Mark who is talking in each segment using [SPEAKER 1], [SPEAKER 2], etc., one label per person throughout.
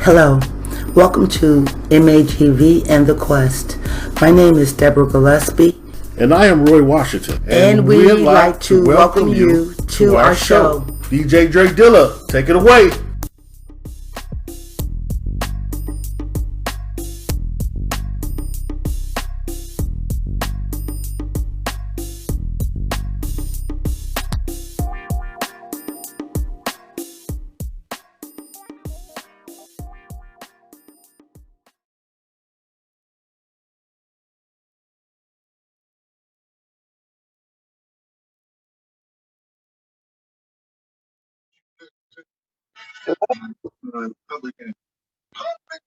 [SPEAKER 1] Hello, welcome to MAGV and the Quest. My name is Deborah Gillespie.
[SPEAKER 2] And I am Roy Washington.
[SPEAKER 1] And we'd like to welcome you to our show.
[SPEAKER 2] DJ Drake Dilla, take it away.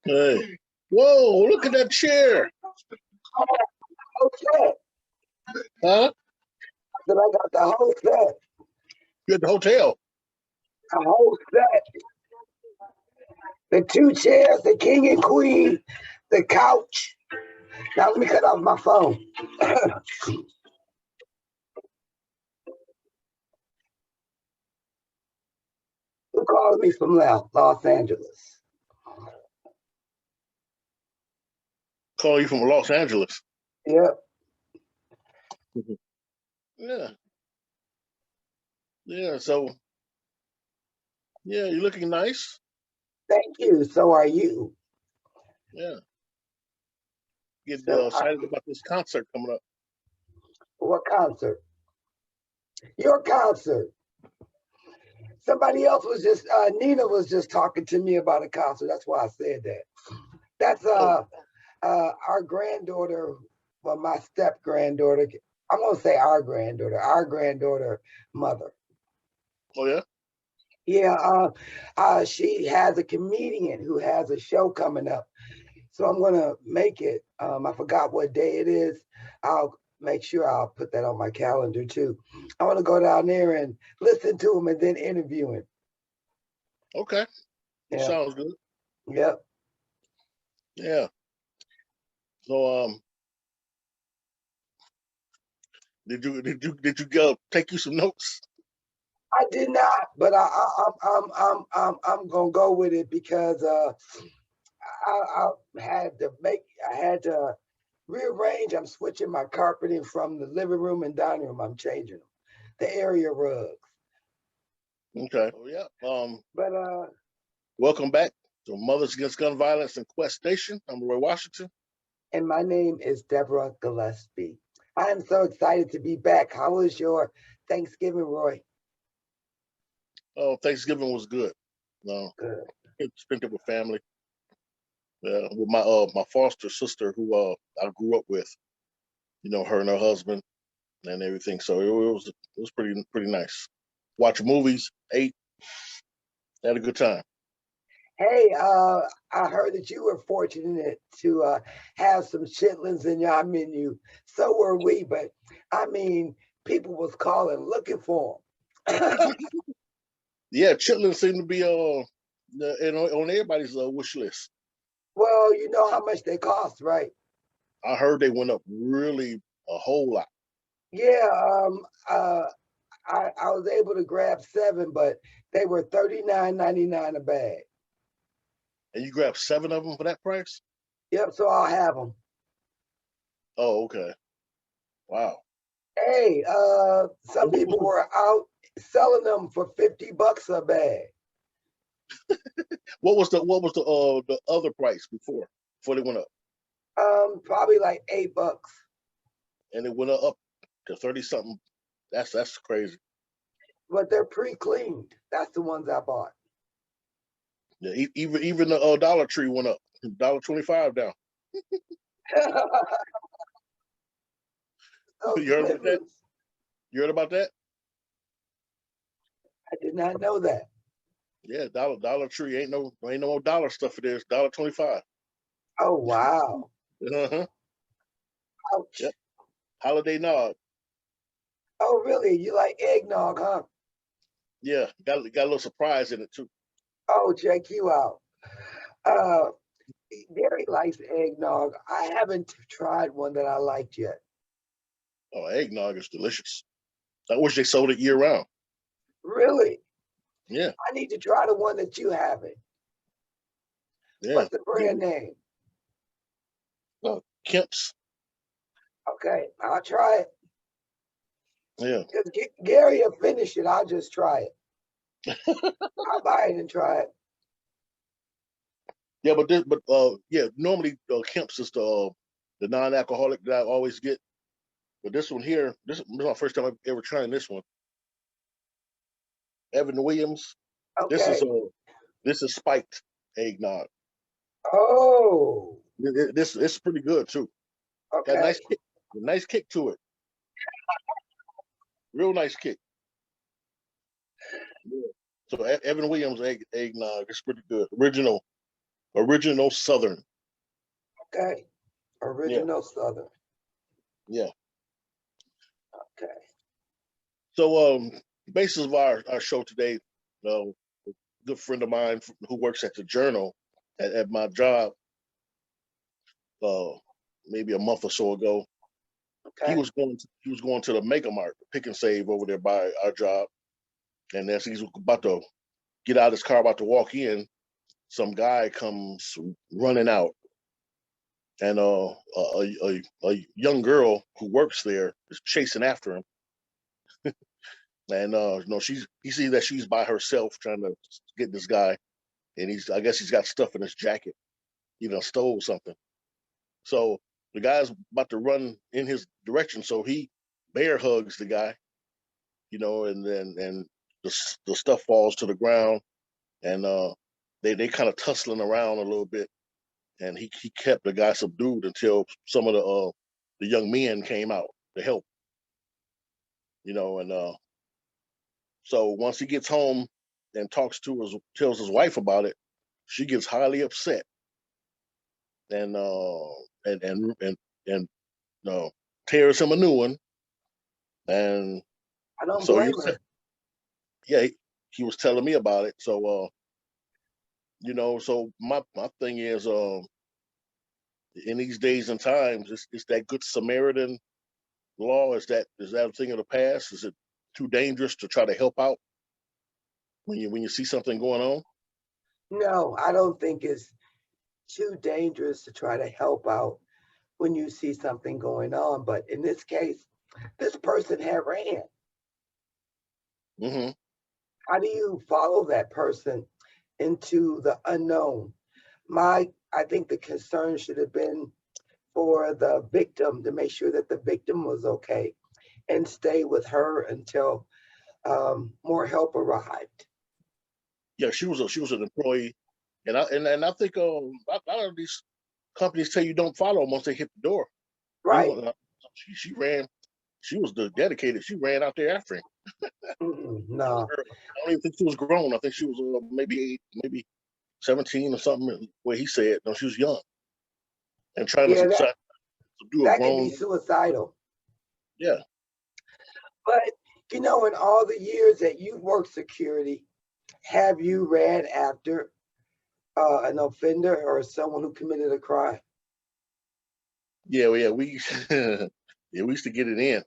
[SPEAKER 2] Hey. Whoa, look at that chair.
[SPEAKER 3] Okay.
[SPEAKER 2] Huh?
[SPEAKER 3] Then I got the whole set.
[SPEAKER 2] You're at the hotel.
[SPEAKER 3] The whole set. The two chairs, the king and queen, the couch. Now let me cut off my phone. Who called me from Los Angeles?
[SPEAKER 2] Calling you from Los Angeles.
[SPEAKER 3] Yep.
[SPEAKER 2] Yeah. Yeah, so, yeah, you're looking nice.
[SPEAKER 3] Thank you. So are you.
[SPEAKER 2] Yeah. Get
[SPEAKER 3] So
[SPEAKER 2] excited about this concert coming up.
[SPEAKER 3] what concert? Your concert. Somebody else was just, Nina was just talking to me about a concert. That's why I said that. That's our granddaughter, well, my step granddaughter. I'm gonna say our granddaughter mother.
[SPEAKER 2] Oh, yeah?
[SPEAKER 3] Yeah, she has a comedian who has a show coming up. So I'm gonna make it. I forgot what day it is. I'll make sure I'll put that on my calendar too. I want to go down there and listen to him and then interview him.
[SPEAKER 2] Okay.
[SPEAKER 3] Yeah.
[SPEAKER 2] Sounds good.
[SPEAKER 3] Yep.
[SPEAKER 2] Yeah. So, did you go take you some notes?
[SPEAKER 3] I did not, but I'm gonna go with it because I had to rearrange. I'm switching my carpeting from the living room and dining room. I'm changing them, the area rugs.
[SPEAKER 2] Okay. Oh, yeah.
[SPEAKER 3] But
[SPEAKER 2] Welcome back to Mothers Against Gun Violence and Quest Station. I'm Roy Washington.
[SPEAKER 3] and my name is Deborah Gillespie. I am so excited to be back. How was your Thanksgiving, Roy?
[SPEAKER 2] Oh, Thanksgiving was good.
[SPEAKER 3] Good.
[SPEAKER 2] Spent it with family. With my foster sister who I grew up with. You know, her and her husband and everything. So it was pretty nice. Watch movies, ate, had a good time.
[SPEAKER 3] Hey, I heard that you were fortunate to have some chitlins in your menu. So were we, but I mean, people was calling looking for them.
[SPEAKER 2] Yeah, chitlins seem to be on everybody's wish list.
[SPEAKER 3] Well, you know how much they cost, right?
[SPEAKER 2] I heard they went up really a whole lot.
[SPEAKER 3] Yeah, I was able to grab 7, but they were $39.99 a bag.
[SPEAKER 2] And you grabbed 7 of them for that price?
[SPEAKER 3] Yep, so I'll have them.
[SPEAKER 2] Oh, okay. Wow.
[SPEAKER 3] Hey, some people were out selling them for $50 a bag.
[SPEAKER 2] What was the other price before they went up?
[SPEAKER 3] Probably like $8.
[SPEAKER 2] And it went up to 30 something. That's crazy.
[SPEAKER 3] But they're pre-cleaned. That's the ones I bought.
[SPEAKER 2] Yeah, even the Dollar Tree went up, $1.25 down. You heard about that? You heard about that?
[SPEAKER 3] I did not know that.
[SPEAKER 2] Yeah, Dollar Tree ain't no more dollar stuff. It is $1.25.
[SPEAKER 3] Oh wow!
[SPEAKER 2] Uh-huh.
[SPEAKER 3] Ouch!
[SPEAKER 2] Yep. Holiday nog.
[SPEAKER 3] Oh really? You like eggnog, huh?
[SPEAKER 2] Yeah, got a little surprise in it too.
[SPEAKER 3] Oh, check you out. Uh, Gary likes eggnog. I haven't tried one that I liked yet.
[SPEAKER 2] Oh, eggnog is delicious. I wish they sold it year round.
[SPEAKER 3] Really?
[SPEAKER 2] Yeah.
[SPEAKER 3] I need to try the one that you haven't.
[SPEAKER 2] Yeah.
[SPEAKER 3] What's the brand name?
[SPEAKER 2] Kemp's.
[SPEAKER 3] Okay, I'll try it.
[SPEAKER 2] Yeah.
[SPEAKER 3] Because Gary will finish it. I'll just try it. I'll buy it and try it.
[SPEAKER 2] Yeah, yeah, normally Kemp's is the non-alcoholic that I always get. But this one here, this is my first time I've ever trying this one. Evan Williams. This is
[SPEAKER 3] Okay.
[SPEAKER 2] this is spiked eggnog.
[SPEAKER 3] Oh,
[SPEAKER 2] This it's pretty good too. Got
[SPEAKER 3] okay.
[SPEAKER 2] a nice kick to it. Real nice kick. Yeah. So Evan Williams eggnog is pretty good. Original Southern.
[SPEAKER 3] Okay.
[SPEAKER 2] Yeah,
[SPEAKER 3] Original Southern.
[SPEAKER 2] yeah.
[SPEAKER 3] Okay.
[SPEAKER 2] So basis of our show today, a good friend of mine who works at the Journal at my job, uh, maybe a month or so ago,
[SPEAKER 3] Okay.
[SPEAKER 2] he was going to the Mega Mart, Pick and Save over there by our job, and as he's about to get out of his car, about to walk in, some guy comes running out, and a young girl who works there is chasing after him, and he sees that she's by herself trying to get this guy, and I guess he's got stuff in his jacket, stole something. So the guy's about to run in his direction, so he bear hugs the guy, and then the stuff falls to the ground, and they kind of tussling around a little bit, and he kept the guy subdued until some of the young men came out to help, and so once he gets home and tells his wife about it, she gets highly upset, and and tears him a new one, and
[SPEAKER 3] I don't
[SPEAKER 2] so
[SPEAKER 3] blame her.
[SPEAKER 2] yeah, he was telling me about it. So so my thing is, in these days and times, it's that good Samaritan law. Is that a thing of the past? Is it too dangerous to try to help out when you see something going on?
[SPEAKER 3] No, I don't think it's too dangerous to try to help out when you see something going on. But in this case, this person had ran.
[SPEAKER 2] Hmm.
[SPEAKER 3] How do you follow that person into the unknown? I think the concern should have been for the victim to make sure that the victim was okay and stay with her until more help arrived.
[SPEAKER 2] Yeah, she was an employee, and I think a lot of these companies tell you don't follow them once they hit the door. You
[SPEAKER 3] Right.
[SPEAKER 2] know, she ran. She was the dedicated. She ran out there after him. Young
[SPEAKER 3] No.
[SPEAKER 2] girl. I don't even think she was grown. I think she was maybe 17 or something. Where he said no, she was young and trying to
[SPEAKER 3] Yeah,
[SPEAKER 2] subdue a
[SPEAKER 3] that could be
[SPEAKER 2] grown.
[SPEAKER 3] suicidal.
[SPEAKER 2] Yeah,
[SPEAKER 3] But in all the years that you've worked security, have you ran after an offender or someone who committed a crime?
[SPEAKER 2] yeah. We yeah, we used to get it in.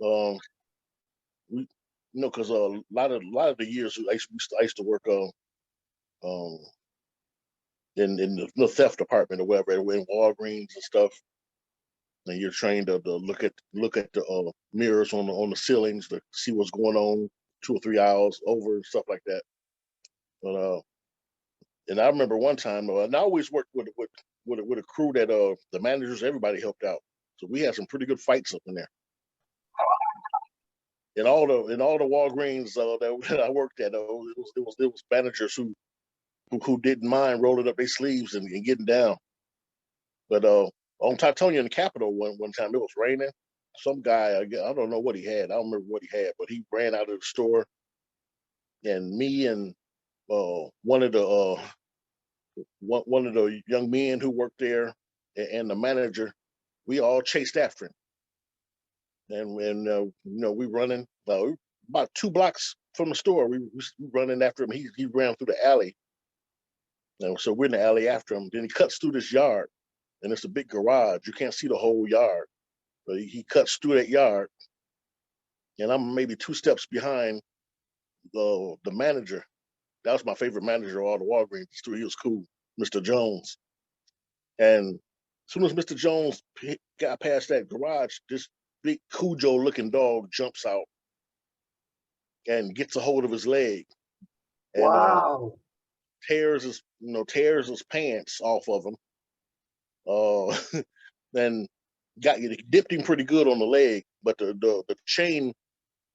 [SPEAKER 2] Um, we because a lot of the years I used to work um in the theft department or whatever in Walgreens and stuff. And you're trained to look at the mirrors on the ceilings to see what's going on 2 or 3 hours over and stuff like that. But and I remember one time, and I always worked with a crew that the managers, everybody helped out. So we had some pretty good fights up in there. In all the Walgreens that I worked at, it was managers who didn't mind rolling up their sleeves and getting down. But on Titonia in the Capitol one time it was raining. Some guy, I don't know what he had. I don't remember what he had, but he ran out of the store, and me and one of the one of the young men who worked there and the manager, we all chased after him, and we running about 2 blocks from the store. We running after him. He ran through the alley, and so we're in the alley after him. Then he cuts through this yard, and it's a big garage. You can't see the whole yard, but he cuts through that yard, and I'm maybe 2 steps behind the manager. That was my favorite manager of all the Walgreens. He was cool. Mr. Jones. And as soon as Mr. Jones got past that garage, this big Cujo-looking dog jumps out and gets a hold of his leg and
[SPEAKER 3] Wow.
[SPEAKER 2] tears his pants off of him. And dipped him pretty good on the leg, but the chain,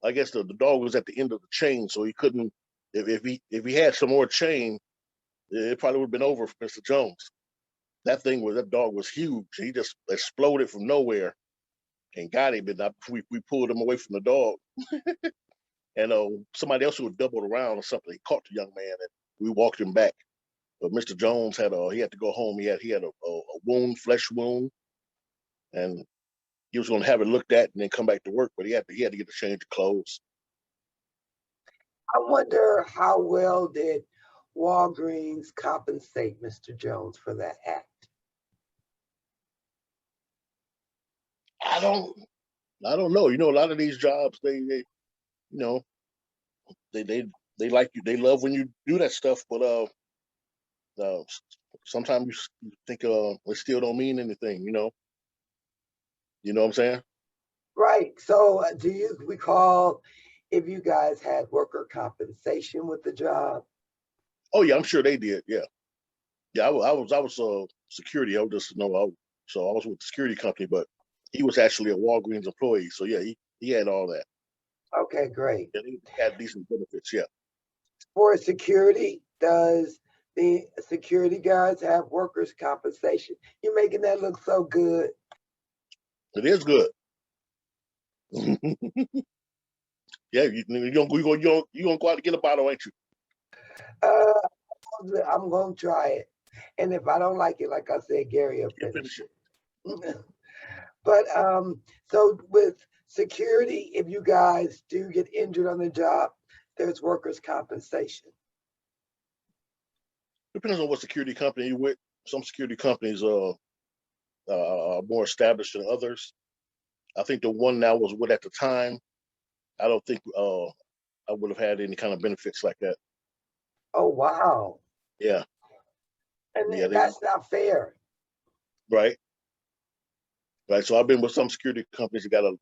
[SPEAKER 2] I guess the dog was at the end of the chain, so he couldn't. If he had some more chain, it probably would have been over for Mr. Jones. That dog was huge. He just exploded from nowhere and got him. And we pulled him away from the dog. And somebody else who had doubled around or something, he caught the young man and we walked him back. But Mr. Jones had to go home. He had a wound, flesh wound, and he was going to have it looked at and then come back to work. But he had to get a change of clothes.
[SPEAKER 3] I wonder how well did Walgreens compensate Mr. Jones for that act?
[SPEAKER 2] I don't know. You know, a lot of these jobs, they like you. They love when you do that stuff, but sometimes you think it still don't mean anything. You know what I'm saying?
[SPEAKER 3] Right. So do you recall if you guys had worker compensation with the job?
[SPEAKER 2] Oh yeah, I'm sure they did. Yeah, I was security. I was just so I was with the security company, but he was actually a Walgreens employee. So yeah, he had all that.
[SPEAKER 3] Okay, great.
[SPEAKER 2] Yeah, he had decent benefits. Yeah.
[SPEAKER 3] For security, does the security guards have workers compensation? You're making that look so good.
[SPEAKER 2] It is good. Yeah, you gonna go out and get a bottle, ain't you?
[SPEAKER 3] Uh, I'm gonna try it, and if I don't like it, like I said, Gary will finish it. But so with security, if you guys do get injured on the job, there's workers compensation.
[SPEAKER 2] Depends on what security company you're with. Some security companies are more established than others. I think the one that I was with at the time, I don't think I would have had any kind of benefits like that.
[SPEAKER 3] Oh wow.
[SPEAKER 2] Yeah,
[SPEAKER 3] And
[SPEAKER 2] yeah,
[SPEAKER 3] that's not fair.
[SPEAKER 2] right, right. So I've been with some security companies that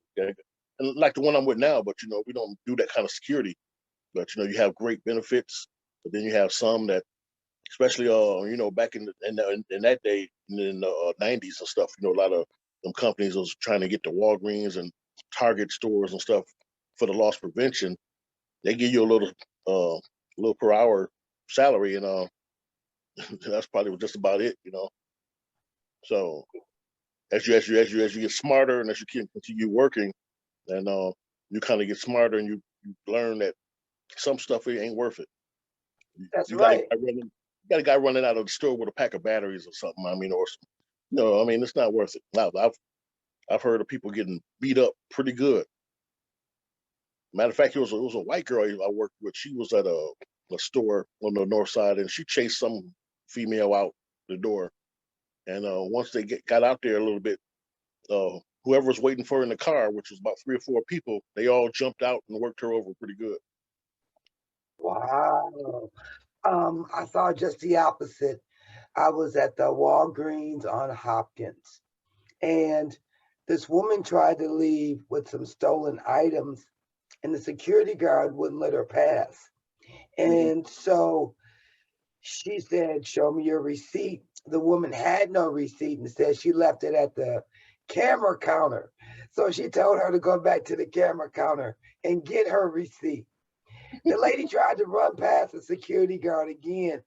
[SPEAKER 2] and like the one I'm with now, but we don't do that kind of security. But you have great benefits, but then you have some that, especially back in that day in the '90s and stuff. A lot of them companies was trying to get to Walgreens and Target stores and stuff for the loss prevention. They give you a little per hour salary, and that's probably just about it. So as you get smarter and as you continue working, and you kind of get smarter and you learn that some stuff ain't worth it.
[SPEAKER 3] That's
[SPEAKER 2] You got a
[SPEAKER 3] right.
[SPEAKER 2] guy running, you got a guy running out of the store with a pack of batteries or something. I mean, or no, I mean it's not worth it. Now I've heard of people getting beat up pretty good. Matter of fact, it was a white girl I worked with. She was at a store on the north side, and she chased some female out the door. And once they got out there a little bit, whoever was waiting for her in the car, which was about 3 or 4 people, they all jumped out and worked her over pretty good.
[SPEAKER 3] Wow. I saw just the opposite. I was at the Walgreens on Hopkins, and this woman tried to leave with some stolen items, and the security guard wouldn't let her pass.
[SPEAKER 2] Mm-hmm.
[SPEAKER 3] And so she said, "Show me your receipt." The woman had no receipt and said she left it at the camera counter. So she told her to go back to the camera counter and get her receipt. The lady tried to run past the security guard again,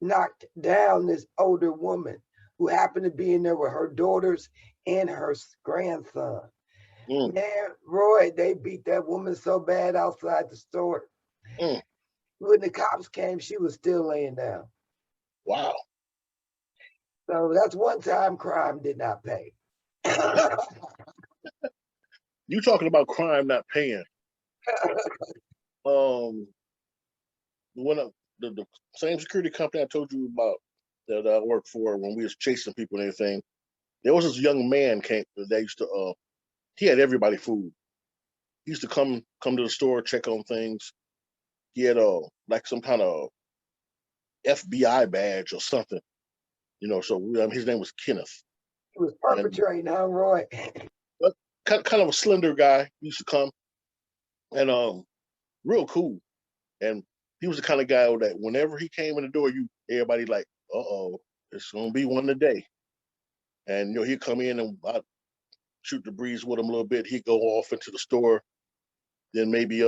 [SPEAKER 3] knocked down this older woman who happened to be in there with her daughters and her grandson.
[SPEAKER 2] Mm,
[SPEAKER 3] Man, Roy, they beat that woman so bad outside the store.
[SPEAKER 2] mm,
[SPEAKER 3] When the cops came, she was still laying down.
[SPEAKER 2] wow.
[SPEAKER 3] So that's one time crime did not pay.
[SPEAKER 2] You talking about crime not paying? Um, when the same security company I told you about that I worked for when we was chasing people and everything, there was this young man came that used to he had everybody food. He used to come to the store, check on things. He had like some kind of FBI badge or something. So his name was Kenneth.
[SPEAKER 3] He was perpetrating, huh, Roy?
[SPEAKER 2] But kind of a slender guy. He used to come and real cool. And he was the kind of guy that whenever he came in the door, everybody like, it's gonna be one today. And he'd come in and I'd shoot the breeze with him a little bit. He'd go off into the store. Then maybe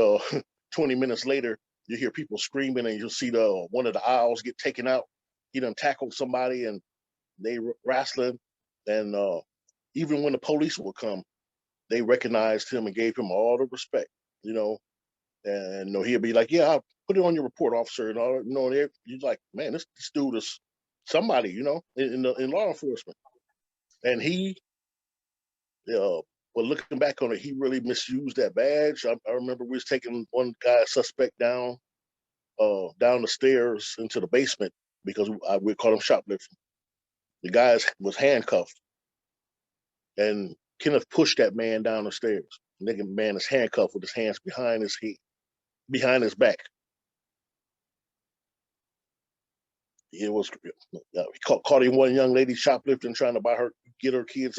[SPEAKER 2] 20 minutes later, you hear people screaming and you'll see one of the aisles get taken out. He done tackled somebody and they wrestling. And even when the police would come, they recognized him and gave him all the respect, And he'd be like, "Yeah, I'll put it on your report, officer." And all, he's like, "Man, this dude is somebody, in law enforcement." And but looking back on it, he really misused that badge. I remember we was taking one guy, suspect, down the stairs into the basement because we called him shoplifting. The guy was handcuffed, and Kenneth pushed that man down the stairs. The nigga man is handcuffed with his hands behind his head, behind his back. It was he caught him one young lady shoplifting, trying to get her kids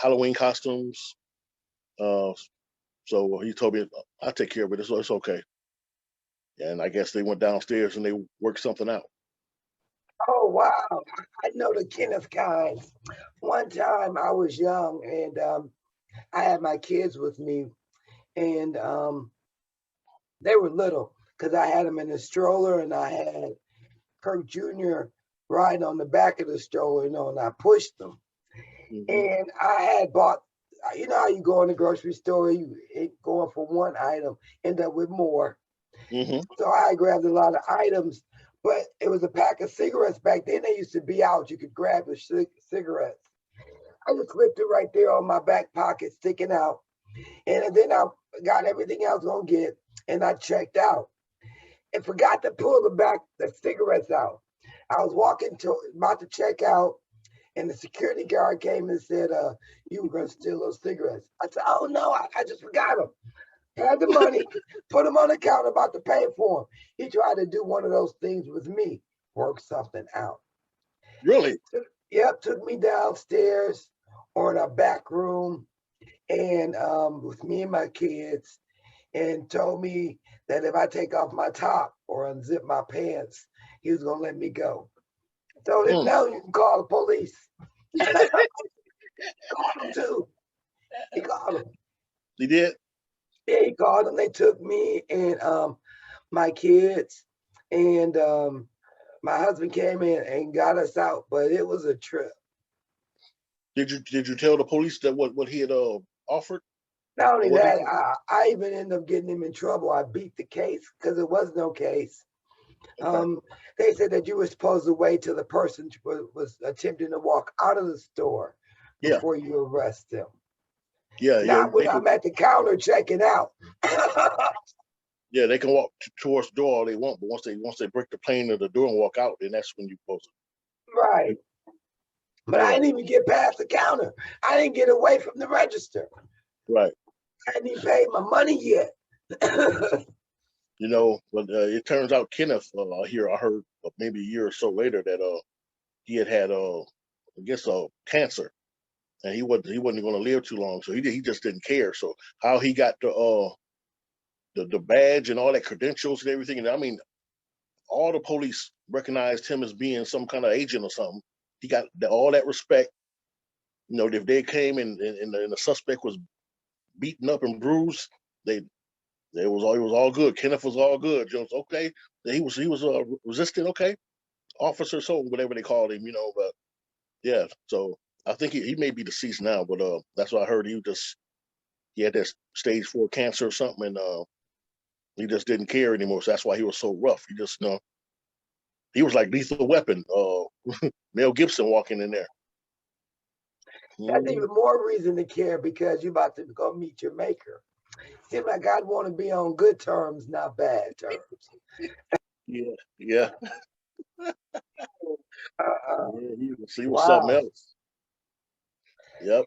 [SPEAKER 2] Halloween costumes. So he told me, "I'll take care of it. It's okay." And I guess they went downstairs and they worked something out.
[SPEAKER 3] Oh, wow. I know the Kenneth guys. One time I was young and I had my kids with me and they were little because I had them in a stroller and I had Kirk Jr. riding on the back of the stroller, and I pushed them. Mm-hmm. And I had bought, how you go in the grocery store, you going for one item, end up with more. Mm-hmm. So I grabbed a lot of items, but it was a pack of cigarettes back then. They used to be out. You could grab the cigarettes. I just slipped it right there on my back pocket, sticking out. And then I got everything I was going to get, and I checked out and forgot to pull the cigarettes out. I was about to check out, and the security guard came and said, "You were going to steal those cigarettes." I said, "Oh, no, I just forgot them." Had the money, put them on the counter, about to pay for them. He tried to do one of those things with me, work something out.
[SPEAKER 2] Really?
[SPEAKER 3] Yep, took me downstairs or in a back room and with me and my kids, and told me that if I take off my top or unzip my pants, he was going to let me go. So now you can call the police. He called them too. He called them.
[SPEAKER 2] He did?
[SPEAKER 3] Yeah, he called them. They took me and my kids, and my husband came in and got us out, but it was a trip.
[SPEAKER 2] Did you tell the police that what he had offered?
[SPEAKER 3] Not only that, I even ended up getting him in trouble. I beat the case because there was no case. Okay. They said that you were supposed to wait till the person was attempting to walk out of the store before you arrest them.
[SPEAKER 2] Yeah,
[SPEAKER 3] Not when I'm at the counter checking out.
[SPEAKER 2] Yeah, they can walk towards the door all they want, but once they break the pane of the door and walk out, then that's when you're supposed to.
[SPEAKER 3] Right. But I didn't even get past the counter. I didn't get away from the register.
[SPEAKER 2] Right.
[SPEAKER 3] I hadn't even paid my money yet.
[SPEAKER 2] But it turns out Kenneth, I heard maybe a year or so later that he had I guess cancer, and he wasn't going to live too long, so he just didn't care. So how he got the badge and all that credentials and everything, and I mean, all the police recognized him as being some kind of agent or something. He got all that respect. If they came and the suspect was beaten up and bruised, it was all good. Kenneth was all good. Jones, okay. He was resistant, okay. Officer, so whatever they called him, but yeah. So I think he may be deceased now, but that's what I heard. He had that stage 4 cancer or something, and he just didn't care anymore. So that's why he was so rough. He just he was like Lethal Weapon, Mel Gibson walking in there.
[SPEAKER 3] That's even more reason to care because you're about to go meet your maker. Seems like I'd want to be on good terms, not bad terms.
[SPEAKER 2] Yeah. He was something else. Yep.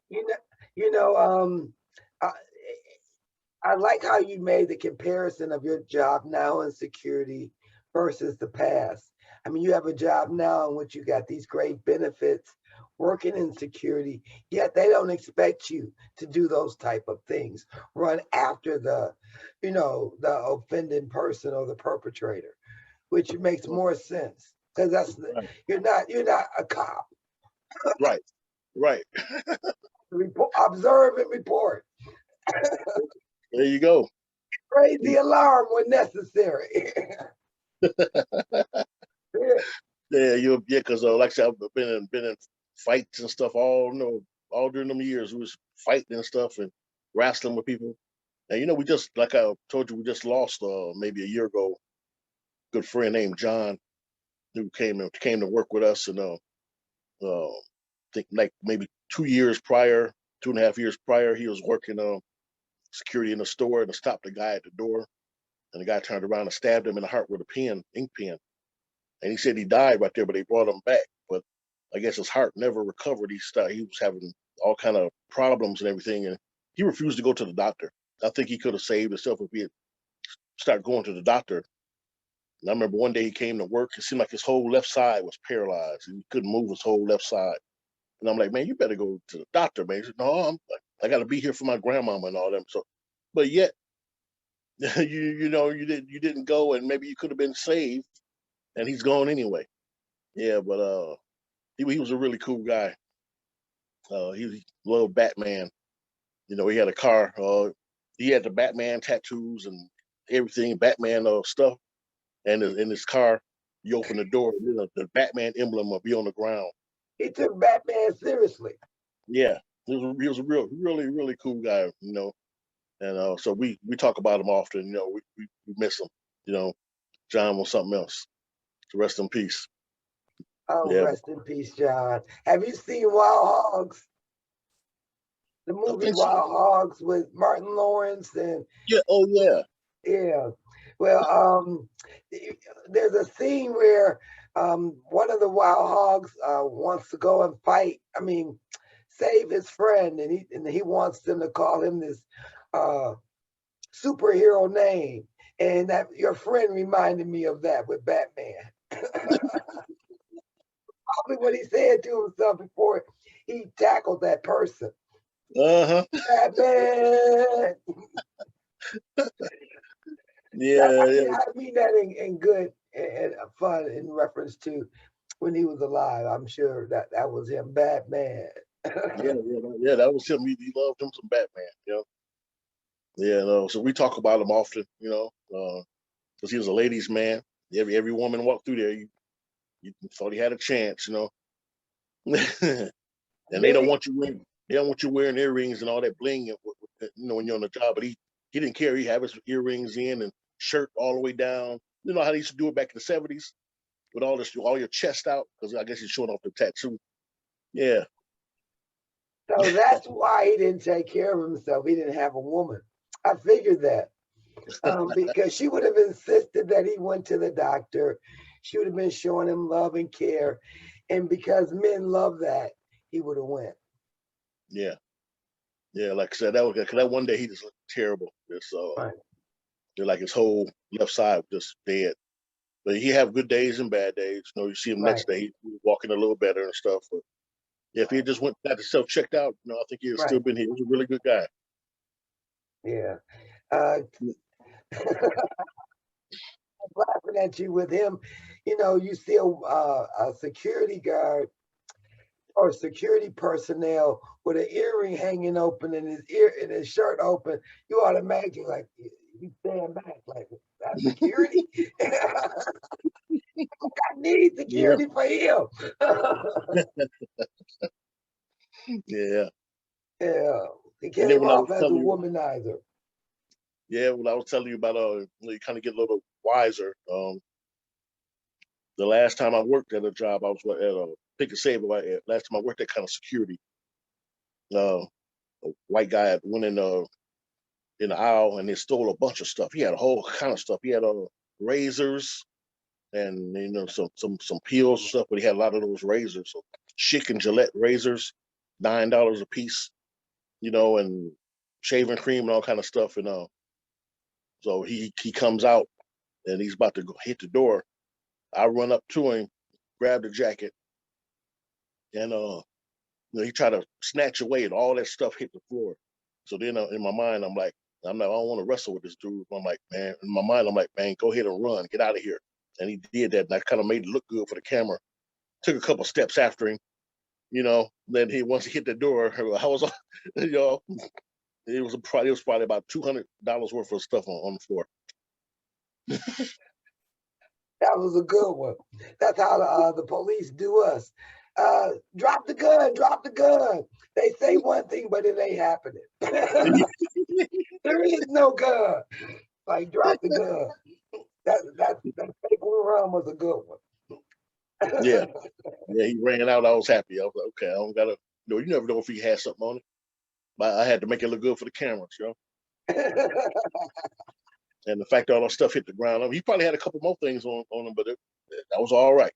[SPEAKER 3] I like how you made the comparison of your job now in security versus the past. I mean, you have a job now in which you got these great benefits, working in security, yet they don't expect you to do those type of things, run after the, the offending person or the perpetrator, which makes more sense because
[SPEAKER 2] Right,
[SPEAKER 3] you're not a cop.
[SPEAKER 2] right, right.
[SPEAKER 3] Observe and report.
[SPEAKER 2] There you go.
[SPEAKER 3] Raise the alarm when necessary. Yeah.
[SPEAKER 2] Because like I said, I've been in fights and stuff all during them years. We was fighting and stuff and wrestling with people. And we just, like I told you, we just lost maybe a year ago. Good friend named John, who came to work with us, and think like maybe 2 years prior, 2.5 years prior, he was working security in a store and stopped the guy at the door, and the guy turned around and stabbed him in the heart with a ink pen. And he said he died right there, but they brought him back. But I guess his heart never recovered. He was having all kind of problems and everything, and he refused to go to the doctor. I think he could have saved himself if he had started going to the doctor. And I remember one day he came to work. It seemed like his whole left side was paralyzed. He couldn't move his whole left side. And I'm like, man, you better go to the doctor, man. He said, no, I got to be here for my grandmama and all them. So, but yet, you didn't go, and maybe you could have been saved, and he's gone anyway. Yeah, but he was a really cool guy. He loved Batman. He had a car. He had the Batman tattoos and everything, Batman stuff. And in his car, you open the door, the Batman emblem will be on the ground.
[SPEAKER 3] He took Batman seriously.
[SPEAKER 2] Yeah, he was a really, really cool guy. And so we talk about him often. We miss him. John was something else. So rest in peace.
[SPEAKER 3] Oh,
[SPEAKER 2] Yeah,
[SPEAKER 3] rest in peace, John. Have you seen Wild Hogs? The
[SPEAKER 2] I
[SPEAKER 3] movie
[SPEAKER 2] think so.
[SPEAKER 3] Wild Hogs with Martin Lawrence and
[SPEAKER 2] Yeah. Oh yeah.
[SPEAKER 3] yeah. Well, there's a scene where one of the wild hogs wants to go and fight. I mean, save his friend, and he wants them to call him this uh, superhero name. And that your friend reminded me of that with Batman. Probably what he said to himself before he tackled that person.
[SPEAKER 2] Uh huh.
[SPEAKER 3] Batman.
[SPEAKER 2] Yeah.
[SPEAKER 3] I mean that in good and fun in reference to when he was alive. I'm sure that was him, Batman.
[SPEAKER 2] Yeah. That was him. He loved him some Batman. Yeah. No. So we talk about him often. Because he was a ladies' man. Every woman walked through there, you thought he had a chance. And they
[SPEAKER 3] Did
[SPEAKER 2] don't
[SPEAKER 3] he?
[SPEAKER 2] want you wearing earrings and all that bling, when you're on the job. But he didn't care. He had his earrings in and shirt all the way down. You know how they used to do it back in the '70s with all your chest out, because I guess he's showing off the tattoo. Yeah,
[SPEAKER 3] So that's why he didn't take care of himself. He didn't have a woman. I figured that because she would have insisted that he went to the doctor. She would have been showing him love and care, and because men love that, he would have went.
[SPEAKER 2] yeah, yeah. Like I said, that one day he just looked terrible.
[SPEAKER 3] Right.
[SPEAKER 2] Like his whole left side was just dead. But he have good days and bad days. You see him
[SPEAKER 3] Right.
[SPEAKER 2] next day, he was walking a little better and stuff. But yeah, if he had just got himself checked out, I think he'd still
[SPEAKER 3] Right.
[SPEAKER 2] been here. He was a really good guy.
[SPEAKER 3] Yeah. Uh, laughing at you with him. You see a security guard or security personnel with an earring hanging open and his shirt open. You automatically like you stand back like that security. I need
[SPEAKER 2] Yeah,
[SPEAKER 3] security for him.
[SPEAKER 2] yeah.
[SPEAKER 3] Yeah, he
[SPEAKER 2] And then
[SPEAKER 3] came off as a womanizer.
[SPEAKER 2] when I was telling you about you kind of get a little wiser. The last time I worked at a job, I was at Pick and Save. Last time I worked at kind of security, uh, a white guy went in the aisle and they stole a bunch of stuff. He had a whole kind of stuff. He had razors and some peels and stuff, but he had a lot of those razors. So Chic and Gillette razors, $9 a piece, and shaving cream and all kind of stuff. And so he comes out and he's about to go hit the door, I run up to him, grab the jacket, and he tried to snatch away, and all that stuff hit the floor. So then in my mind, I don't want to wrestle with this dude. I'm like, man, in my mind, I'm like, man, go ahead and run, get out of here. And he did that, and I kind of made it look good for the camera. Took a couple steps after him, Then once he hit the door, I was, it was probably about $200 worth of stuff on the floor.
[SPEAKER 3] That was a good one. That's how the police do us. Drop the gun, drop the gun. They say one thing, but it ain't happening. There is no gun. Like, drop the gun. That fake run was a good one.
[SPEAKER 2] Yeah. Yeah, he ran out. I was happy. I was like, okay, I don't gotta. You never know if he had something on it. But I had to make it look good for the cameras, And the fact that all that stuff hit the ground, he probably had a couple more things on him, but that was all right.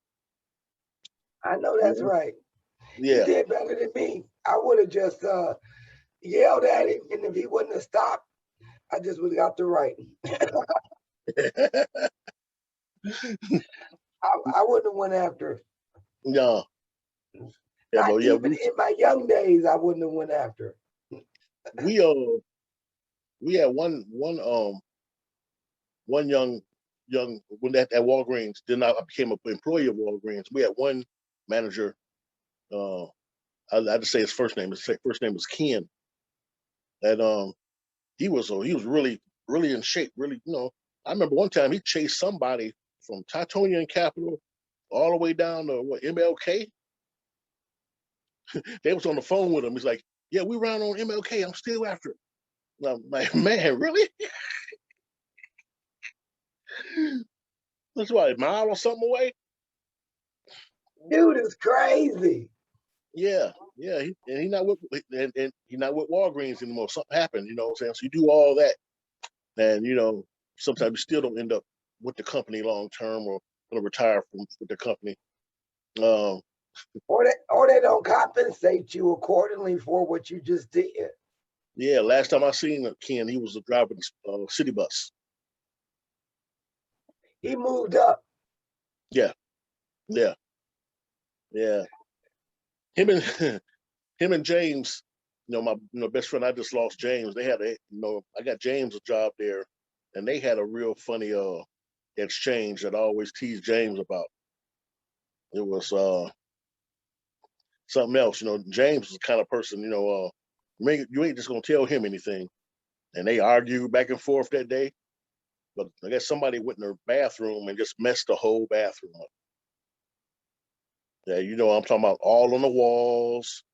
[SPEAKER 3] I know that's right.
[SPEAKER 2] Yeah.
[SPEAKER 3] You did better than me. I would have just yelled at him, and if he wouldn't have stopped, I just would have got the right. I wouldn't have went after him.
[SPEAKER 2] No.
[SPEAKER 3] Yeah, not even in my young days, I wouldn't have went after him.
[SPEAKER 2] We had one young when at Walgreens. Then I became an employee of Walgreens. We had one manager. I just say his first name. His first name was Ken. And he was really in shape. Really, I remember one time he chased somebody from Titonia and Capitol all the way down to MLK. They was on the phone with him. He's like, "Yeah, we ran on MLK. I'm still after it." And I'm like, "Man, really?" That's why a mile or something away.
[SPEAKER 3] Dude is crazy.
[SPEAKER 2] Yeah. He's not with Walgreens anymore. Something happened, what I'm saying? So you do all that, and sometimes you still don't end up with the company long term or gonna retire with the company.
[SPEAKER 3] Or they don't compensate you accordingly for what you just did.
[SPEAKER 2] Yeah, last time I seen Ken, he was driving a city bus.
[SPEAKER 3] He moved up.
[SPEAKER 2] Yeah. Him and James, my best friend I just lost, James. They had I got James a job there, and they had a real funny exchange that I always tease James about. It was something else. James is the kind of person, you ain't just gonna tell him anything. And they argued back and forth that day. But I guess somebody went in their bathroom and just messed the whole bathroom up. Yeah, I'm talking about all on the walls.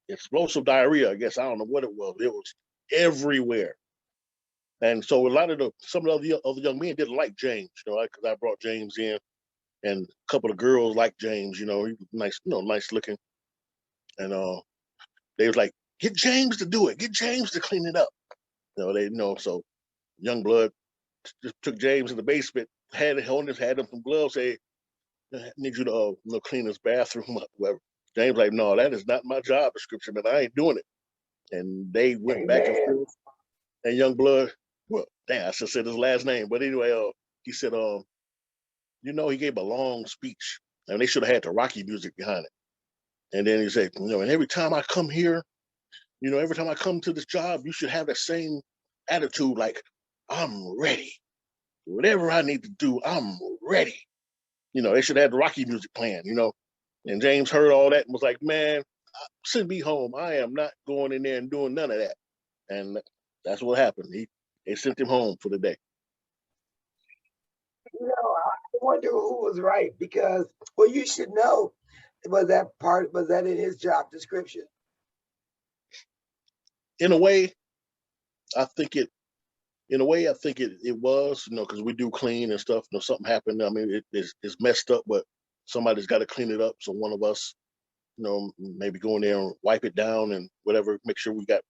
[SPEAKER 2] Explosive diarrhea, I guess. I don't know what it was. It was everywhere. And so some of the other young men didn't like James, because I brought James in, and a couple of girls liked James, he was nice looking. And they was like, get James to do it. Get James to clean it up. So young blood just took James in the basement, had him some gloves, say, I need you to clean this bathroom up, whatever. James like, no, that is not my job description, man. I ain't doing it. And they went back and forth. And young blood, well, damn, I should have said his last name. But anyway, he said, he gave a long speech. And they should have had the Rocky music behind it. And then he said, and every time I come here, every time I come to this job, you should have that same attitude, like, I'm ready. Whatever I need to do, I'm ready. They should have the Rocky music playing, And James heard all that and was like, man, send me home. I am not going in there and doing none of that. And that's what happened. They sent him home for the day.
[SPEAKER 3] I wonder who was right, because, well, you should know, was that in his job description?
[SPEAKER 2] In a way, I think it was, because we do clean and stuff. Something happened. I mean, it's messed up, but somebody's got to clean it up. So one of us, maybe go in there and wipe it down and whatever, make sure we got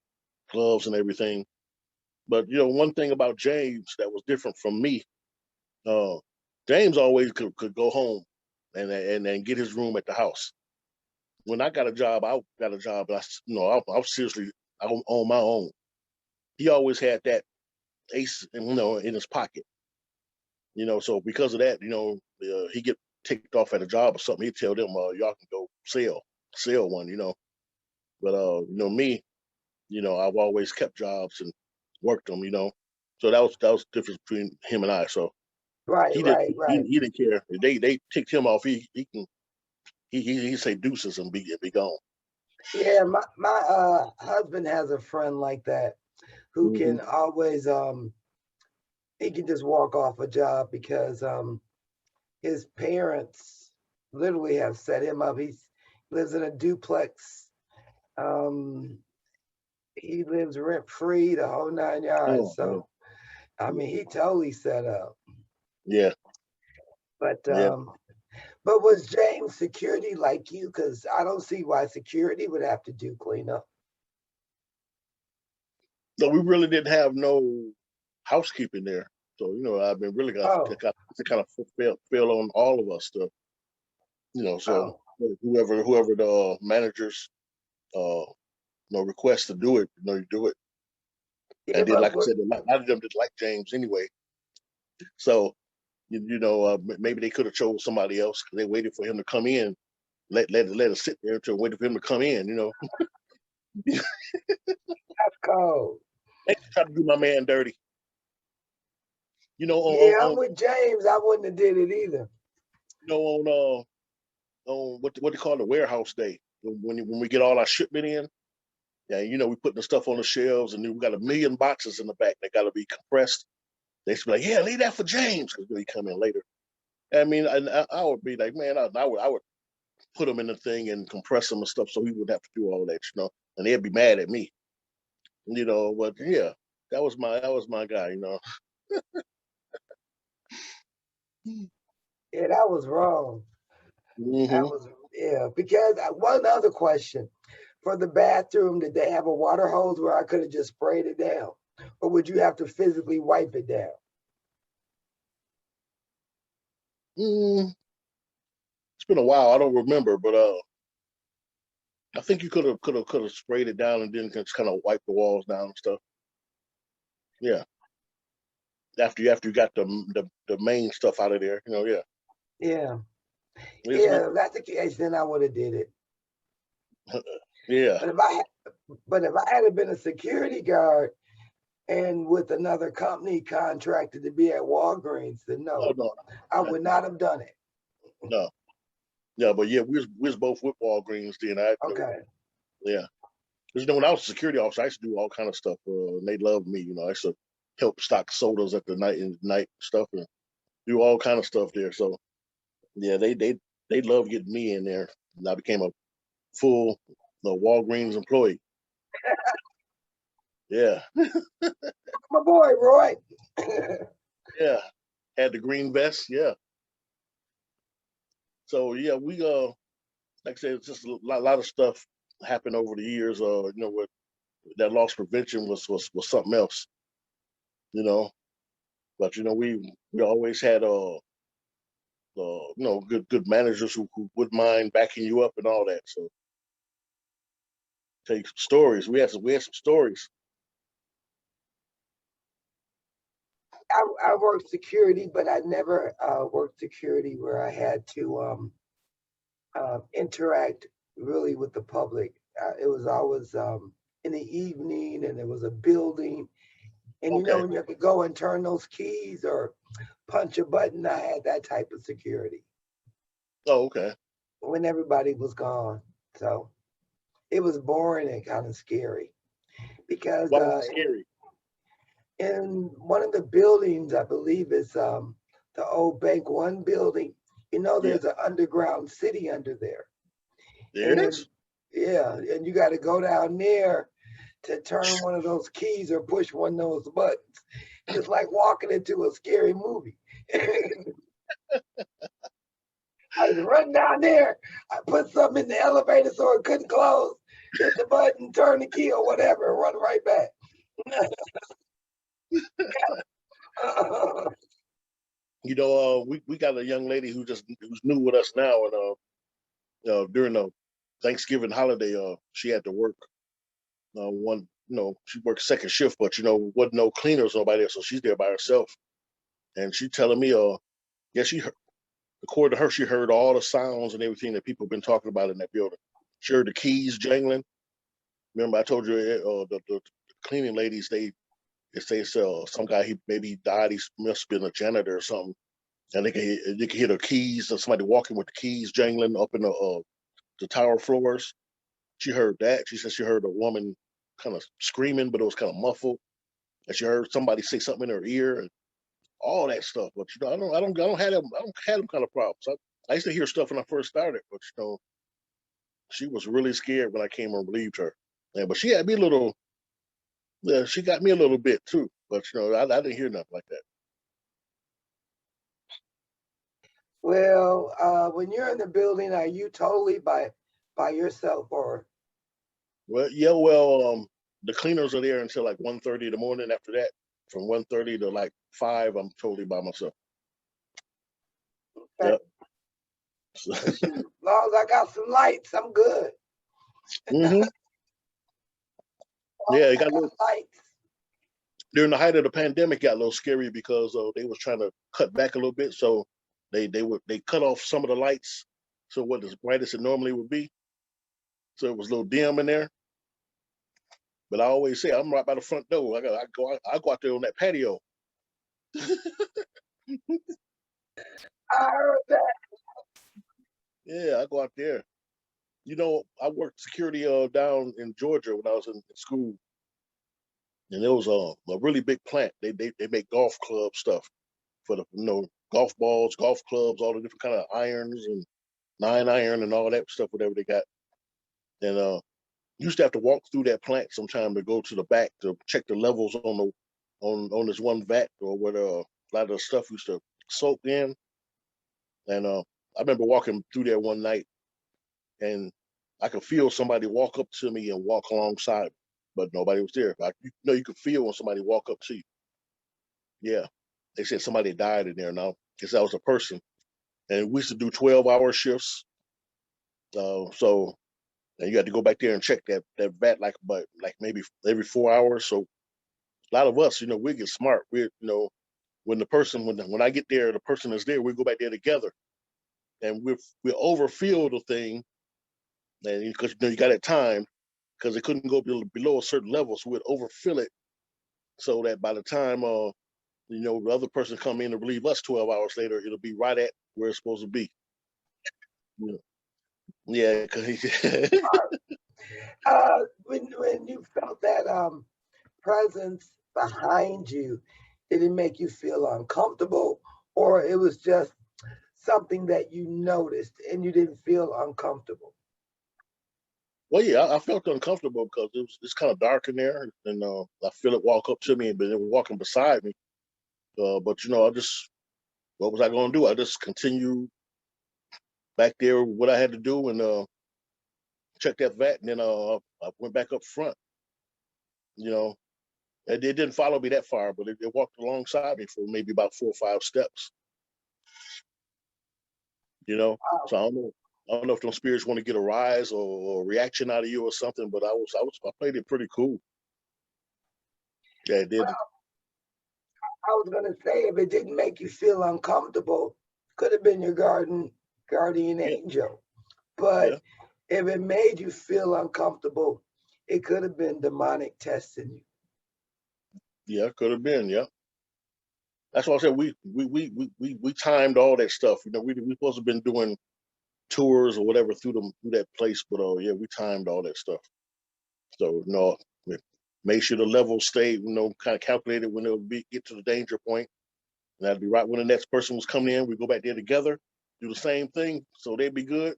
[SPEAKER 2] gloves and everything. But one thing about James that was different from me, James always could go home and get his room at the house. When I got a job, I was seriously, I on my own. He always had that ace, in his pocket. You know, so because of that, you know, he get ticked off at a job or something. He'd tell them, y'all can go sell one, you know. But you know, me, you know, I've always kept jobs and worked them, you know. So that was the difference between him and I. So
[SPEAKER 3] Right,
[SPEAKER 2] he didn't
[SPEAKER 3] right, right.
[SPEAKER 2] he didn't care. They ticked him off. He say deuces and be gone.
[SPEAKER 3] Yeah, my husband has a friend like that who
[SPEAKER 2] Hmm.
[SPEAKER 3] can always he can just walk off a job because his parents literally have set him up. He lives in a duplex. Um, he lives rent free, the whole 9 yards.
[SPEAKER 2] Oh, yeah,
[SPEAKER 3] So I mean, he totally set up.
[SPEAKER 2] yeah,
[SPEAKER 3] But
[SPEAKER 2] yeah.
[SPEAKER 3] was James security like you? Because I don't see why security would have to do cleanup.
[SPEAKER 2] No, we really didn't have no housekeeping there. So you know, I've been really got to
[SPEAKER 3] Oh,
[SPEAKER 2] kind of fell on all of us to, you know. So
[SPEAKER 3] oh,
[SPEAKER 2] whoever the managers uh you know request to do it, you know, you do it.
[SPEAKER 3] yeah,
[SPEAKER 2] And then,
[SPEAKER 3] but
[SPEAKER 2] like I said, a lot of them didn't like James anyway. So you know, maybe they could have chose somebody else because they waited for him to come in. Let us sit there until waiting for him to come in. You know,
[SPEAKER 3] that's cold.
[SPEAKER 2] they try to do my man dirty. You know,
[SPEAKER 3] Yeah, I'm with James. I wouldn't have did it either.
[SPEAKER 2] you know on what they call the warehouse day when we get all our shipment in. Yeah, you know, we putting the stuff on the shelves, and then we got a million boxes in the back that got to be compressed. They should be like, yeah, leave that for James because he come in later. I mean, I would be like, man, I would put them in the thing and compress them and stuff so he wouldn't have to do all that, you know. And they'd be mad at me, you know. But yeah, that was my guy, you know.
[SPEAKER 3] Yeah, that was wrong. That
[SPEAKER 2] Hmm.
[SPEAKER 3] was yeah. Because one other question for the bathroom, did they have a water hose where I could have just sprayed it down, or would you have to physically wipe it down?
[SPEAKER 2] Mm, it's been a while. I don't remember, but I think you could have sprayed it down and then just kind of wipe the walls down and stuff. Yeah, after you got the main stuff out of there, you know. Yeah,
[SPEAKER 3] Yeah,
[SPEAKER 2] it's
[SPEAKER 3] yeah.
[SPEAKER 2] good.
[SPEAKER 3] If that's the case, then I would have did it.
[SPEAKER 2] Yeah.
[SPEAKER 3] But if I had been a security guard and with another company contracted to be at Walgreens, then
[SPEAKER 2] Oh
[SPEAKER 3] no,
[SPEAKER 2] no,
[SPEAKER 3] I would not have done it.
[SPEAKER 2] no. Yeah, but yeah, we was both with Walgreens then. I you know,
[SPEAKER 3] Okay.
[SPEAKER 2] yeah. Because you know, when I was a security officer, I used to do all kind of stuff. And they loved me. You know, I used to help stock sodas at the night stuff and do all kind of stuff there. So yeah, they loved getting me in there. And I became a full Walgreens employee. Yeah,
[SPEAKER 3] My boy, Roy.
[SPEAKER 2] yeah. Had the green vest. Yeah. So yeah, we like I said, it's just a lot of stuff happened over the years. You know what? That loss prevention was something else. You know, but you know we always had you know, good managers who wouldn't mind backing you up and all that. So take some stories. We had some stories.
[SPEAKER 3] I worked security, but I never worked security where I had to interact really with the public. It was always in the evening, and there was a building. And you know,
[SPEAKER 2] Okay.
[SPEAKER 3] when you have to go and turn those keys or punch a button, I had that type of security
[SPEAKER 2] Oh, okay.
[SPEAKER 3] when everybody was gone. So it was boring and kind of scary because
[SPEAKER 2] Why was it scary?
[SPEAKER 3] in one of the buildings, I believe it's the old Bank One building, you know,
[SPEAKER 2] Yeah,
[SPEAKER 3] there's an underground city under there.
[SPEAKER 2] there
[SPEAKER 3] And
[SPEAKER 2] is.
[SPEAKER 3] yeah, and you got to go down there to turn one of those keys or push one of those buttons. It's like walking into a scary movie. I just run down there. I put something in the elevator so it couldn't close. Hit the button, turn the key or whatever, and run right back.
[SPEAKER 2] You know, we got a young lady who's new with us now, and during the Thanksgiving holiday, she had to work one. You know, she worked second shift, but you know, wasn't no cleaners nobody there, so she's there by herself. and she telling me, yeah, she heard, according to her, she heard all the sounds and everything that people have been talking about in that building. She heard the keys jangling. Remember, I told you the cleaning ladies, they say some guy, he died. He must have been a janitor or something, and you can hear the keys, or somebody walking with the keys jangling up in the tower floors. She heard that. She said she heard a woman kind of screaming, but it was kind of muffled, and she heard somebody say something in her ear and all that stuff. But you know, I don't have them kind of problems. I used to hear stuff when I first started, but you know, she was really scared when I came and relieved her. Yeah, but she had me a little. Yeah, she got me a little bit too. But you know, I didn't hear nothing like that.
[SPEAKER 3] Well, when you're in the building, are you totally by yourself, or
[SPEAKER 2] Well, yeah, well, the cleaners are there until like 1:30 in the morning. After that, from 1:30 to like 5, I'm totally by myself.
[SPEAKER 3] okay,
[SPEAKER 2] Yep. So,
[SPEAKER 3] shoot, as long as I got some lights, I'm good.
[SPEAKER 2] hmm
[SPEAKER 3] As long
[SPEAKER 2] Yeah,
[SPEAKER 3] as
[SPEAKER 2] it
[SPEAKER 3] I
[SPEAKER 2] got a little
[SPEAKER 3] got lights.
[SPEAKER 2] during the height of the pandemic. Got a little scary because they was trying to cut back a little bit, so they cut off some of the lights, so what as bright as it normally would be, so it was a little dim in there. But I always say I'm right by the front door. I go out there on that patio.
[SPEAKER 3] I heard that.
[SPEAKER 2] Yeah, I go out there. You know, I worked security down in Georgia when I was in school, and there was a really big plant. They make golf club stuff for the golf balls, golf clubs, all the different kind of irons and 9 iron and all that stuff, whatever they got. And used to have to walk through that plant sometime to go to the back to check the levels on this one vat or where a lot of the stuff used to soak in. And I remember walking through there one night, and I could feel somebody walk up to me and walk alongside me, but nobody was there. You know, you could feel when somebody walk up to you. Yeah, they said somebody died in there now because that was a person. And we used to do 12-hour shifts. So and you had to go back there and check that vat like maybe every 4 hours. So a lot of us, you know, we get smart. When the person when I get there, the person is there. We go back there together, and we overfill the thing, and because you know you got that time because it couldn't go below a certain level, so we'd overfill it so that by the time the other person come in to relieve us 12 hours later, it'll be right at where it's supposed to be. Yeah, yeah, because
[SPEAKER 3] When you felt that presence behind you, did it make you feel uncomfortable, or it was just something that you noticed and you didn't feel uncomfortable?
[SPEAKER 2] well, yeah, I felt uncomfortable because it's kind of dark in there, and I feel it walk up to me, but it was walking beside me. But you know, what was I going to do? I just continued back there what I had to do and check that vat, and then I went back up front. You know, it didn't follow me that far, but it walked alongside me for maybe about 4 or 5 steps. You know,
[SPEAKER 3] Wow.
[SPEAKER 2] so I don't know if those spirits want to get a rise or a reaction out of you or something. But I played it pretty cool. Yeah, it did.
[SPEAKER 3] Well, I was gonna say if it didn't make you feel uncomfortable, could have been your guardian
[SPEAKER 2] Yeah,
[SPEAKER 3] angel. But
[SPEAKER 2] yeah,
[SPEAKER 3] if it made you feel uncomfortable, it could have been demonic testing you.
[SPEAKER 2] yeah. Could have been. Yeah, that's why I said we timed all that stuff. You know, we supposed to have been doing tours or whatever through that place, but yeah, we timed all that stuff. So no, we made sure the levels stayed. Kind of calculated when it would get to the danger point, and that'd be right when the next person was coming in. We go back there together, do the same thing, so they'd be good.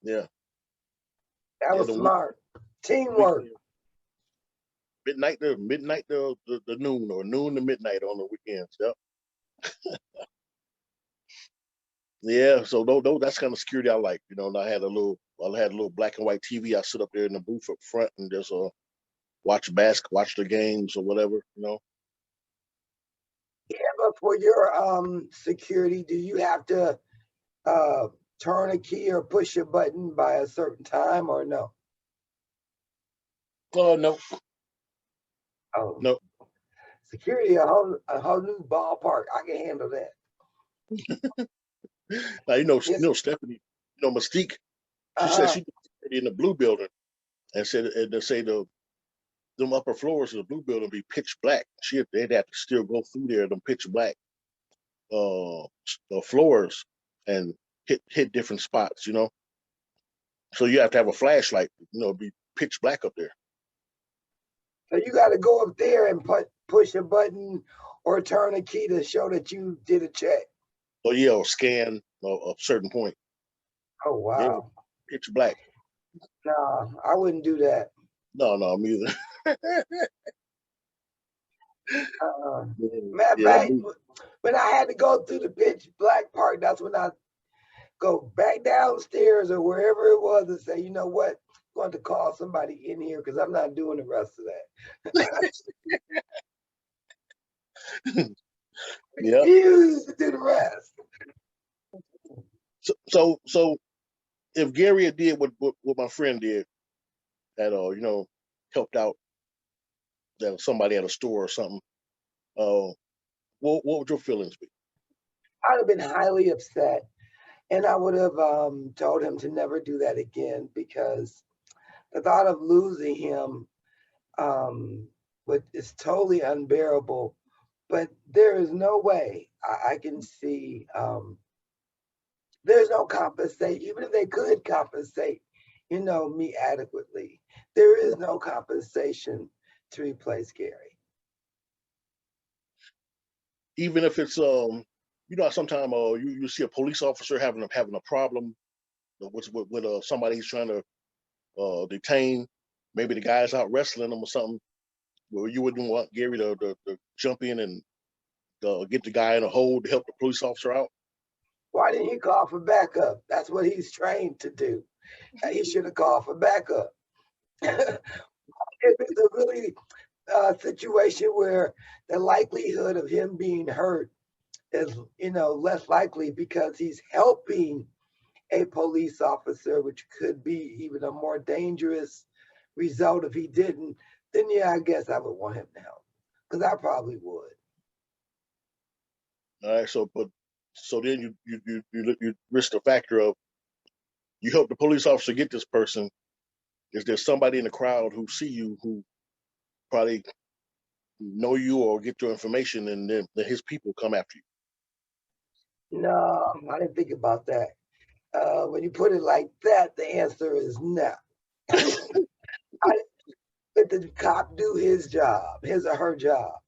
[SPEAKER 2] Yeah,
[SPEAKER 3] That
[SPEAKER 2] yeah.
[SPEAKER 3] was smart. Teamwork.
[SPEAKER 2] Weekend midnight to noon or noon to midnight on the weekends. Yep. Yeah. So that's kind of security I like. You know, and I had a little black and white TV. I sit up there in the booth up front and just watch the games or whatever. You know.
[SPEAKER 3] Yeah, but for your security, do you have to uh, turn a key or push a button by a certain time or no?
[SPEAKER 2] Oh no,
[SPEAKER 3] Oh,
[SPEAKER 2] no.
[SPEAKER 3] security, a whole new ballpark. I can handle that.
[SPEAKER 2] Now
[SPEAKER 3] Yes.
[SPEAKER 2] Stephanie, Mystique. She said
[SPEAKER 3] Uh-huh.
[SPEAKER 2] she was in the blue building and said, and they say them upper floors of the blue building be pitch black. They'd have to still go through there, them pitch black floors, and hit different spots. So you have to have a flashlight. Be pitch black up there.
[SPEAKER 3] So you got to go up there and push a button or turn a key to show that you did a check.
[SPEAKER 2] Oh yeah, or scan a certain point.
[SPEAKER 3] Oh
[SPEAKER 2] Yeah,
[SPEAKER 3] wow.
[SPEAKER 2] pitch black.
[SPEAKER 3] Nah, I wouldn't do that.
[SPEAKER 2] No, me either.
[SPEAKER 3] Matter of
[SPEAKER 2] Yeah,
[SPEAKER 3] fact, when I had to go through the pitch black part, that's when I go back downstairs or wherever it was and say, you know what, I'm going to call somebody in here because I'm not doing the rest of that.
[SPEAKER 2] yeah.
[SPEAKER 3] Refuse to do the rest.
[SPEAKER 2] So if Gary had did what my friend did, that helped out that somebody at a store or something, what would your feelings be?
[SPEAKER 3] I'd have been highly upset, and I would have told him to never do that again, because the thought of losing him is totally unbearable. But there is no way I can see. There's no compensation, even if they could compensate, me adequately. There is no compensation to replace Gary.
[SPEAKER 2] Even if it's sometimes you see a police officer having a problem with somebody he's trying to detain. Maybe the guy's out wrestling them or something. Well, you wouldn't want Gary to jump in and get the guy in a hold to help the police officer out.
[SPEAKER 3] Why didn't he call for backup? That's what he's trained to do. He should have called for backup. If it's a really situation where the likelihood of him being hurt is, less likely because he's helping a police officer, which could be even a more dangerous result if he didn't, then yeah, I guess I would want him to help, because I probably would.
[SPEAKER 2] All right, so then you risk the factor of you help the police officer get this person. Is there somebody in the crowd who see you who probably know you or get your information, and then his people come after you?
[SPEAKER 3] No, I didn't think about that. When you put it like that, the answer is no. Let the cop do his job, his or her job,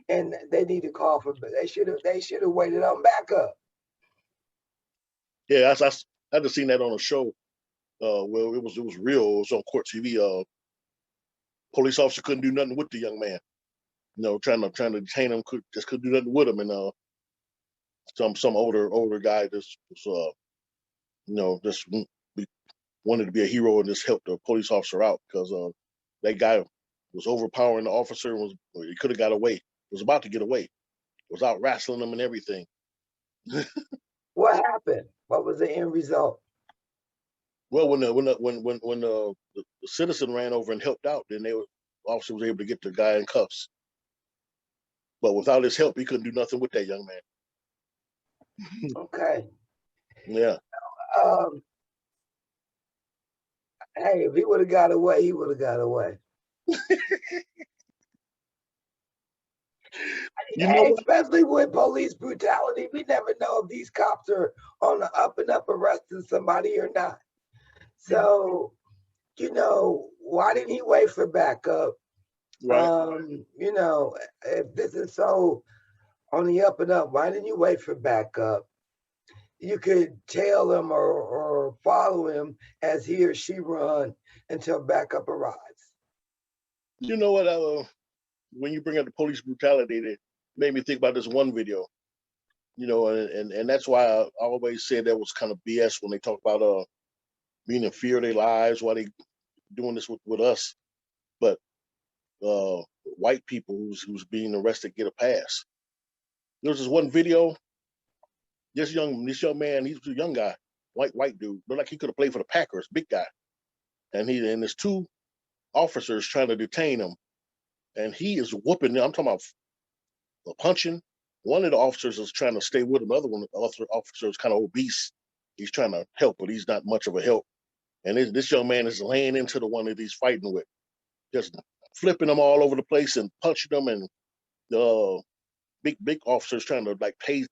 [SPEAKER 3] and they need to call for. They should have waited on backup.
[SPEAKER 2] Yeah, I just seen that on a show. Well, it was real. It was on court TV. Police officer couldn't do nothing with the young man. Trying to detain him, couldn't do nothing with him, and some older guy just just wanted to be a hero and just help the police officer out, because that guy was overpowering the officer and he could have got away. Was about to get away. Was out wrestling him and everything.
[SPEAKER 3] What happened? What was the end result?
[SPEAKER 2] Well, when the citizen ran over and helped out, then the officer was able to get the guy in cuffs. But without his help, he couldn't do nothing with that young man.
[SPEAKER 3] Okay.
[SPEAKER 2] Yeah.
[SPEAKER 3] Hey, if he would have got away, he would have got away. Especially with police brutality, we never know if these cops are on the up and up arresting somebody or not. So, why didn't he wait for backup?
[SPEAKER 2] Right.
[SPEAKER 3] If this is so on the up and up, why didn't you wait for backup? You could tail him or follow him as he or she run until backup arrives.
[SPEAKER 2] You know what? When you bring up the police brutality, it made me think about this one video. And that's why I always said that was kind of BS when they talk about being in fear of their lives while they doing this with us. But white people who's being arrested get a pass. There was this one video. This young man, he's a young guy, white dude, looked like he could have played for the Packers, big guy. And there's two officers trying to detain him, and he is whooping them. I'm talking about punching. One of the officers is trying to stay with him. The other one, the other officer is kind of obese. He's trying to help, but he's not much of a help. And this young man is laying into the one that he's fighting with, just flipping them all over the place and punching them. And the big officer's trying to like tase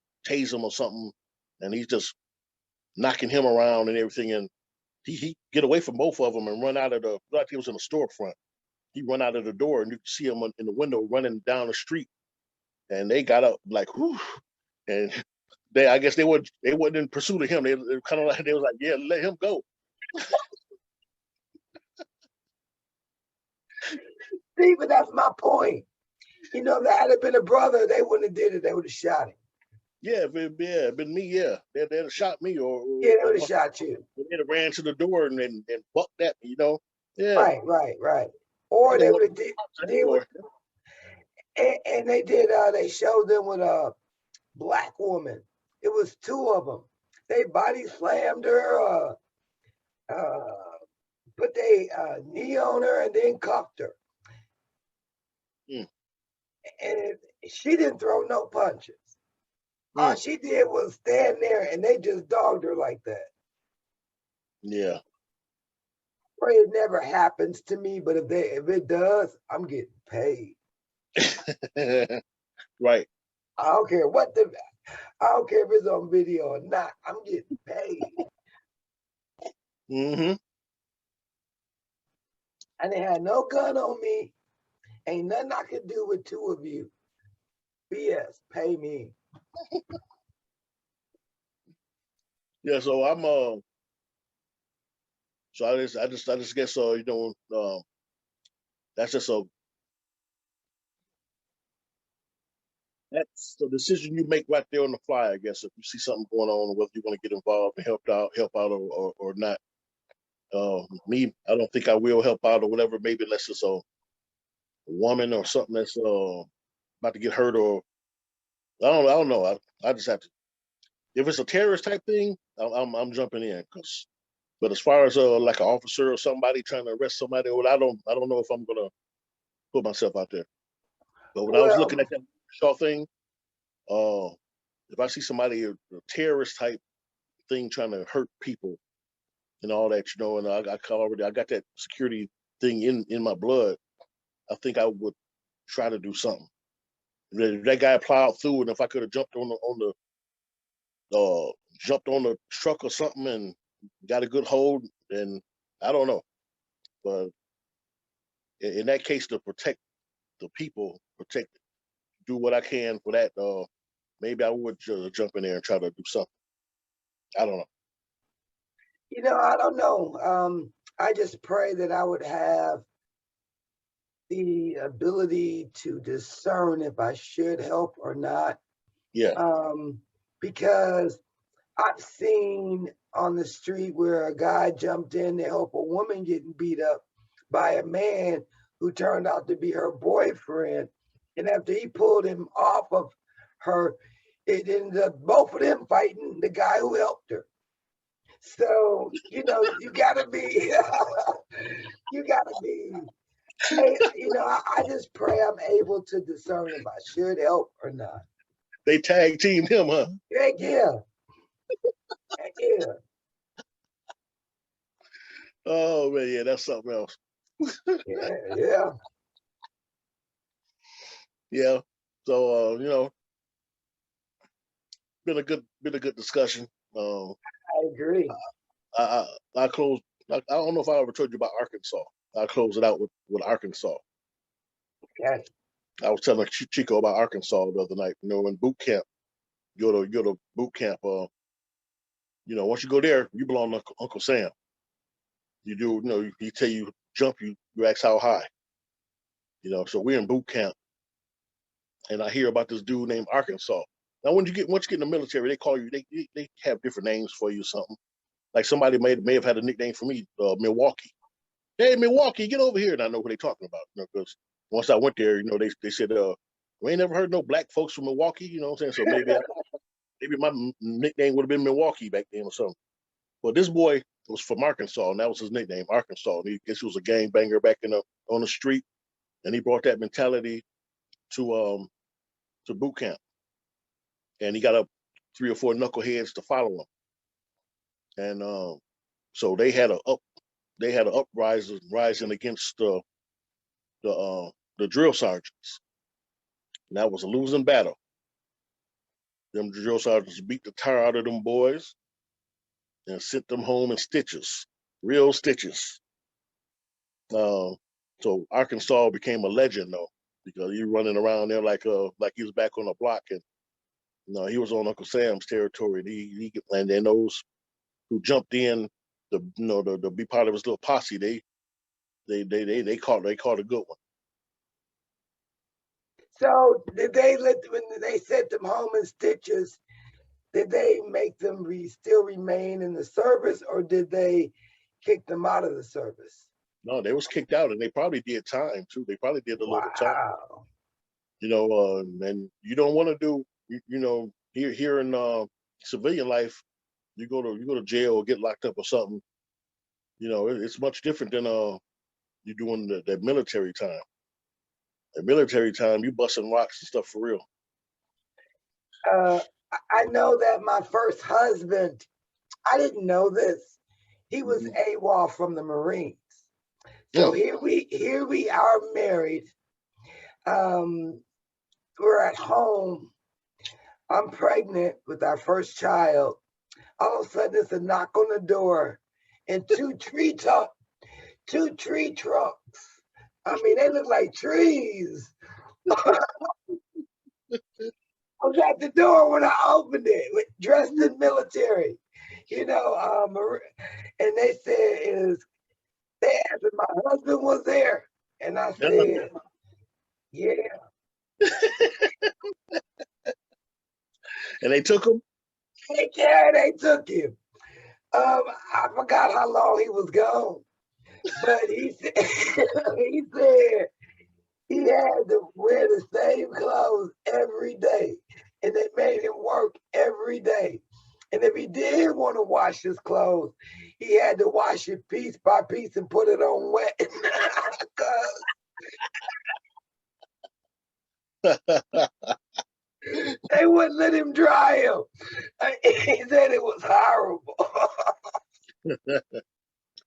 [SPEAKER 2] him or something, and he's just knocking him around and everything. And he get away from both of them and run out of the, like he was in a storefront. He run out of the door, and you can see him in the window running down the street. And they got up like, whew, and I guess they wasn't in pursuit of him. They kind of like, they was like, yeah, let him go.
[SPEAKER 3] See, but that's my point. You know, if that had been a brother, they wouldn't have did it. They would have shot him.
[SPEAKER 2] Yeah, if it been me, yeah, they'd have shot me, or
[SPEAKER 3] Yeah, they would have shot you.
[SPEAKER 2] They'd have ran to the door and bucked at me, you know. Yeah,
[SPEAKER 3] Right. Or they would have did what, and they did. They showed them with a black woman. It was two of them. They body slammed her, put they knee on her, and then cuffed her. And she didn't throw no punches. All she did was stand there, and they just dogged her like that.
[SPEAKER 2] Yeah.
[SPEAKER 3] Pray it never happens to me, but if it does, I'm getting paid.
[SPEAKER 2] Right.
[SPEAKER 3] I don't care I don't care if it's on video or not. I'm getting paid.
[SPEAKER 2] Mm-hmm.
[SPEAKER 3] And they had no gun on me. Ain't nothing I could do with two of you. BS, pay me.
[SPEAKER 2] Yeah, so I'm so I just guess you know, that's just that's the decision you make right there on the fly, I guess, if you see something going on, whether you want to get involved and help out or not. Me, I don't think I will help out or whatever, maybe unless it's a woman or something that's about to get hurt, or I don't know. I just have to, if it's a terrorist type thing, I'm jumping in. But as far as like an officer or somebody trying to arrest somebody, I don't know if I'm gonna put myself out there. But when I was looking at that Shaw thing, if I see somebody a terrorist type thing trying to hurt people and all that, you know, and I got that security thing in my blood, I think I would try to do something. If that guy plowed through, and if I could have jumped on the truck or something and got a good hold, then I don't know. But in that case, to protect the people, do what I can for that, maybe I would jump in there and try to do something. I don't know.
[SPEAKER 3] You know, I don't know. I just pray that I would have the ability to discern if I should help or not.
[SPEAKER 2] Yeah.
[SPEAKER 3] Because I've seen on the street where a guy jumped in to help a woman getting beat up by a man who turned out to be her boyfriend. And after he pulled him off of her, it ended up both of them fighting the guy who helped her. So, you know, you gotta be, hey, you know, I just pray I'm able to discern if I should help or not.
[SPEAKER 2] They tag teamed him, huh?
[SPEAKER 3] Heck yeah. Heck yeah.
[SPEAKER 2] Oh man, yeah, that's something else.
[SPEAKER 3] Yeah.
[SPEAKER 2] Yeah. So you know, been a good discussion.
[SPEAKER 3] I agree.
[SPEAKER 2] I closed. I don't know if I ever told you about Arkansas. I close it out with Arkansas.
[SPEAKER 3] Okay.
[SPEAKER 2] I was telling Chico about Arkansas the other night. You know, in boot camp, you go to boot camp. You know, once you go there, you belong to Uncle Sam. You do, you know, he tell you jump, you ask how high. You know, so we're in boot camp, and I hear about this dude named Arkansas. Now, once you get in the military, they call you. They have different names for you. Something like somebody may have had a nickname for me, Milwaukee. Hey, Milwaukee, get over here, and I know what they're talking about. You know, because once I went there, you know, they said, we ain't never heard no black folks from Milwaukee. You know what I'm saying? So maybe my nickname would have been Milwaukee back then or something. Well, this boy was from Arkansas, and that was his nickname, Arkansas. And he guess he was a gangbanger back on the street, and he brought that mentality to to boot camp, and he got up 3 or 4 knuckleheads to follow him, and so they had an uprising rising against the drill sergeants, and that was a losing battle. Them drill sergeants beat the tar out of them boys and sent them home in stitches, real stitches. So Arkansas became a legend though, because he running around there like he was back on the block, and he was on Uncle Sam's territory. And then those who jumped in to be part of his little posse, they caught a good one.
[SPEAKER 3] So did when they sent them home in stitches, did they make them still remain in the service, or did they kick them out of the service?
[SPEAKER 2] No, they was kicked out, and they probably did time too. They probably did a little time. And you don't want to do, here in civilian life, you go to jail or get locked up or something. It's much different than you doing that military time. At military time, you busting rocks and stuff for real.
[SPEAKER 3] I know that my first husband, I didn't know this. He was AWOL from the Marines. So here we are married. We're at home. I'm pregnant with our first child. All of a sudden, it's a knock on the door, and two tree trunks. I mean, they look like trees. I was at the door when I opened it, dressed in military, and they said they asked if my husband was there, and I said, yeah.
[SPEAKER 2] And they took him?
[SPEAKER 3] Yeah, they took him. I forgot how long he was gone, but he said he had to wear the same clothes every day, and they made him work every day. And if he did want to wash his clothes, he had to wash it piece by piece and put it on wet. They wouldn't let him dry him. He said it was horrible.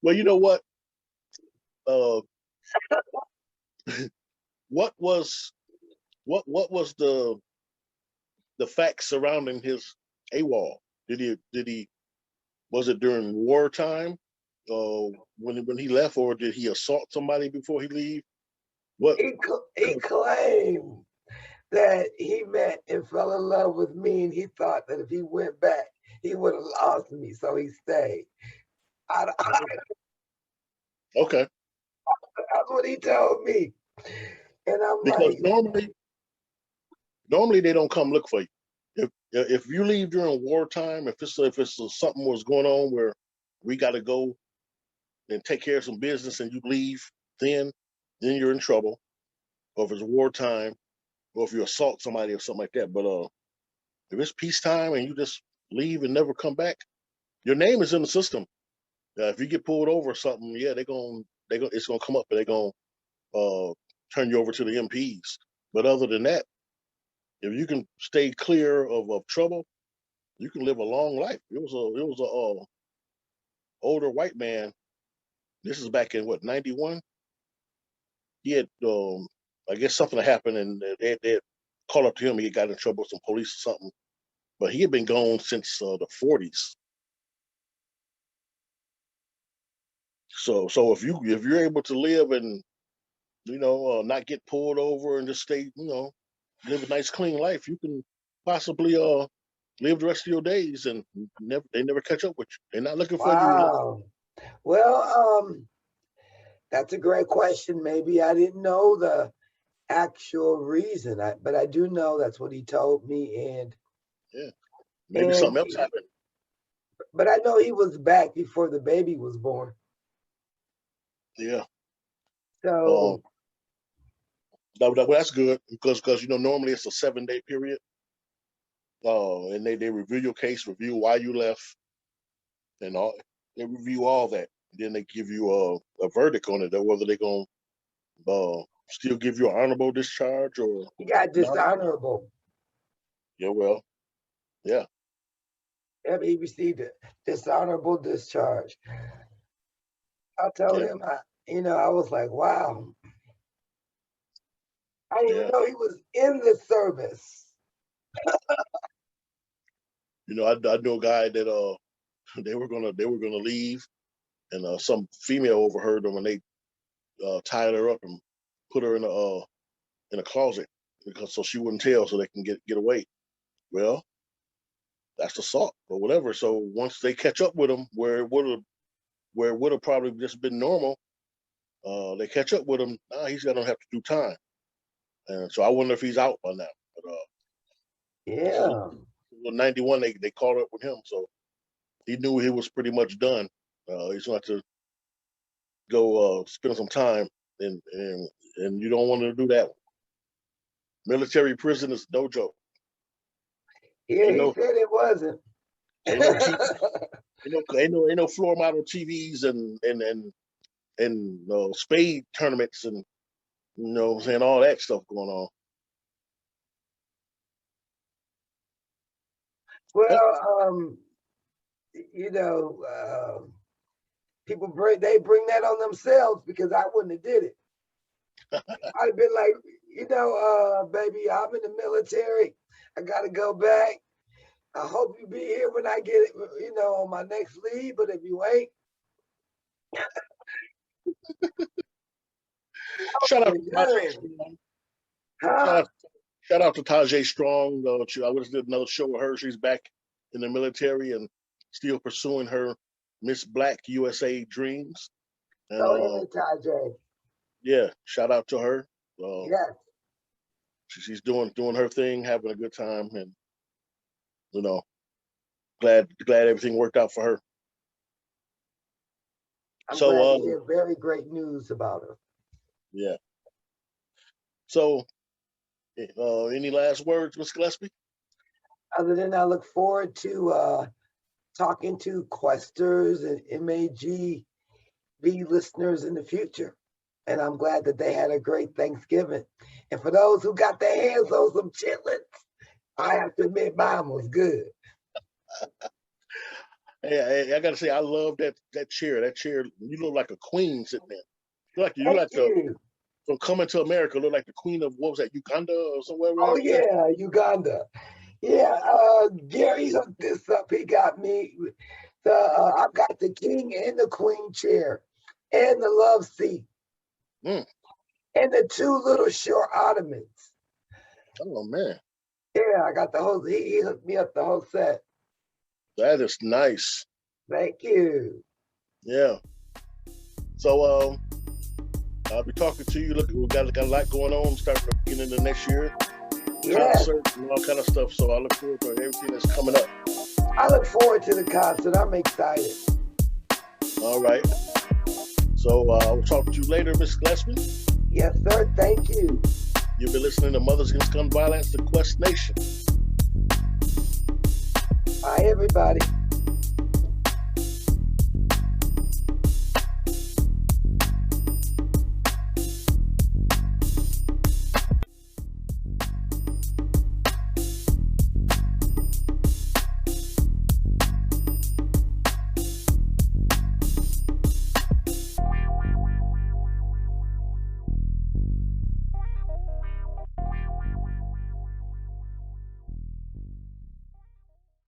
[SPEAKER 2] Well, you know what? What was the facts surrounding his AWOL? Was it during wartime? When he left, or did he assault somebody before he leave? What
[SPEAKER 3] he claimed that he met and fell in love with me, and he thought that if he went back, he would have lost me, so he stayed.
[SPEAKER 2] Okay.
[SPEAKER 3] That's what he told me. And I'm
[SPEAKER 2] because
[SPEAKER 3] like,
[SPEAKER 2] normally they don't come look for you. If you leave during wartime, if it's something was going on where we got to go and take care of some business, and you leave, then you're in trouble. Or if it's wartime, or if you assault somebody or something like that. But if it's peacetime and you just leave and never come back, your name is in the system. If you get pulled over or something, yeah, it's gonna come up, and they're gonna turn you over to the MPs. But other than that, if you can stay clear of trouble, you can live a long life. It was a older white man. This is back in what, 91. He had I guess something happened, and they called up to him. He got in trouble with some police or something, but he had been gone since the 40s. So if you're able to live and not get pulled over and just stay, live a nice clean life, you can possibly live the rest of your days and they never catch up with you. They're not looking for you.
[SPEAKER 3] Wow. Well, that's a great question. Maybe I didn't know the actual reason, but I do know that's what he told me, and
[SPEAKER 2] yeah, maybe something else happened.
[SPEAKER 3] But I know he was back before the baby was born.
[SPEAKER 2] Yeah.
[SPEAKER 3] So
[SPEAKER 2] that's good because normally it's a 7-day period. And they review your case, review why you left, and all. They review all that. Then they give you a verdict on it, or whether they're gonna still give you an honorable discharge or
[SPEAKER 3] he got dishonorable.
[SPEAKER 2] Yeah, well, yeah.
[SPEAKER 3] He received a dishonorable discharge. I told
[SPEAKER 2] Yeah,
[SPEAKER 3] him, I was like, wow. I didn't even
[SPEAKER 2] yeah.
[SPEAKER 3] know he was in the service.
[SPEAKER 2] I knew a guy that they were gonna leave, and some female overheard them, and they tied her up and put her in a closet because so she wouldn't tell, so they can get away. Well, that's assault or whatever. So once they catch up with him, where it would have probably just been normal, they catch up with him. Nah, he's gonna have to do time, and so I wonder if he's out by now. But
[SPEAKER 3] Yeah.
[SPEAKER 2] 91, they caught up with him, so he knew he was pretty much done. He's going to go spend some time, and you don't want to do that. Military prison is no joke.
[SPEAKER 3] Yeah,
[SPEAKER 2] Ain't
[SPEAKER 3] he
[SPEAKER 2] no
[SPEAKER 3] said it wasn't.
[SPEAKER 2] ain't no TV, ain't no floor model TVs and spade tournaments and what I'm saying, all that stuff going on.
[SPEAKER 3] Well, people bring that on themselves because I wouldn't have did it. I'd have been like, baby, I'm in the military. I gotta go back. I hope you be here when I get it, on my next leave. But if you ain't,
[SPEAKER 2] Shout out to Tajay
[SPEAKER 3] done.
[SPEAKER 2] Strong.
[SPEAKER 3] Huh?
[SPEAKER 2] Shout out to Tajay Strong. I just did another show with her. She's back in the military and still pursuing her Miss Black USA dreams. And
[SPEAKER 3] Tajay.
[SPEAKER 2] yeah, shout out to her.
[SPEAKER 3] Yes.
[SPEAKER 2] She's doing her thing, having a good time, and glad everything worked out for her.
[SPEAKER 3] I'm glad to hear very great news about her.
[SPEAKER 2] Yeah. So, any last words, Ms. Gillespie?
[SPEAKER 3] Other than I look forward to talking to Questers and MAGV listeners in the future. And I'm glad that they had a great Thanksgiving. And for those who got their hands on some chitlins, I have to admit mine was good.
[SPEAKER 2] Hey, I gotta say, I love that chair. That chair, you look like a queen sitting there. From Coming to America, look like the queen of, what was that, Uganda or somewhere?
[SPEAKER 3] Oh yeah, Uganda. Yeah, Gary hooked this up. He got me. I've got the king and the queen chair, and the love seat, and the two little short ottomans.
[SPEAKER 2] Oh man.
[SPEAKER 3] Yeah, I got the whole. He hooked me up the whole set.
[SPEAKER 2] That is nice.
[SPEAKER 3] Thank you.
[SPEAKER 2] Yeah. So I'll be talking to you. Look, we got a lot going on starting at the beginning of next year. Concert and all kind of stuff. So I look forward to everything that's coming up.
[SPEAKER 3] I look forward to the concert. I'm excited.
[SPEAKER 2] All right. So I'll talk to you later, Ms. Gillespie.
[SPEAKER 3] Yes, sir. Thank you.
[SPEAKER 2] You've been listening to Mothers Against Gun Violence, the Quest Nation.
[SPEAKER 3] Bye, everybody.